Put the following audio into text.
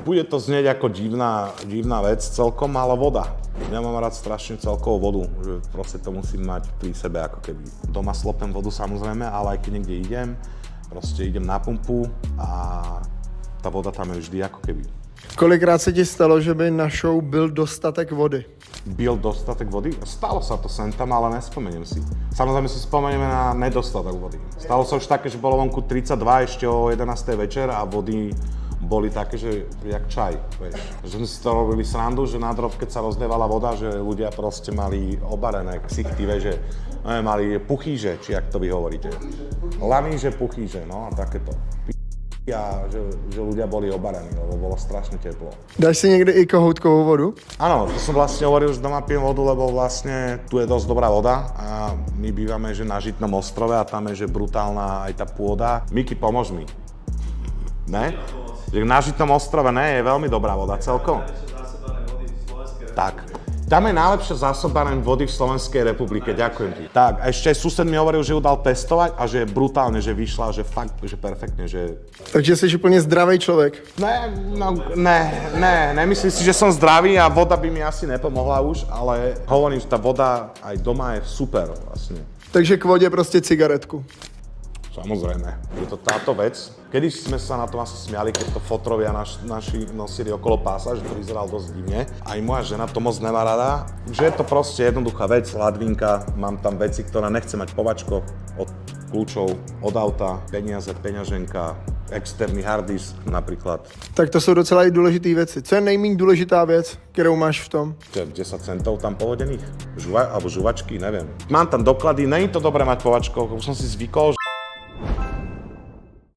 Bude to znieť ako divná vec celkom, ale voda. Ja mám rád strašne celkovú vodu, že proste to musím mať pri sebe ako keby. Doma slopem vodu samozrejme, ale aj keď niekde idem, proste idem na pumpu a tá voda tam je vždy ako keby. Kolikrát se ti stalo, že by na show byl dostatek vody? Byl dostatek vody? Stalo sa to sem tam, ale nespomeniem si. Samozrejme si spomenieme na nedostatok vody. Stalo sa už také, že bolo vonku 32 ešte o 11. večer a vody boli také, že jak čaj, vieš. Že sme si to robili srandu, že na drop, keď sa rozdievala voda, že ľudia proste mali obarené ksichty, vieš, že mali puchýže, či jak to vy hovoríte. Laníže, puchýže, no a takéto. A že ľudia boli obarení, lebo bolo strašne teplo. Dáš si niekde i kohoutkovú vodu? Áno, to som vlastne hovoril, že doma pijem vodu, lebo vlastne tu je dosť dobrá voda a my bývame že na Žitnom ostrove a tam je že brutálna aj tá pôda. Miky, pomôž mi. Ne? Že na Žitnom ostrove ne, je veľmi dobrá voda celkom. Tak. Tam je najlepšia zásoba vody v Slovenskej republike, ďakujem ti. Tak, a ešte aj sused mi hovoril, že ju dal testovať a že je brutálne, že vyšla, že fakt, že perfektne, že... Takže jsi úplně zdravý člověk. Ne, nemyslím si, že som zdravý a voda by mi asi nepomohla už, ale hovorím, že tá voda aj doma je super vlastne. Takže k vodě prostě cigaretku. Samozrejme, je to táto vec. Kedy sme sa na tom asi smiali, keď to fotrovia naši nosili okolo pása, že to vyzeral dosť divne. Aj moja žena to moc nemá rada. Že je to proste jednoduchá vec, ladvinka, mám tam veci, ktoré nechcem mať povačko od kľúčov, od auta, peniaze, peňaženka, externý harddisk napríklad. Tak to jsou docela i důležitý věci. Co je nejméně důležitá věc, kterou máš v tom? 10 centov tam pohodených, alebo žuvačky, neviem. Mám tam doklady, není to dobré mať povačko, už som si zvykol,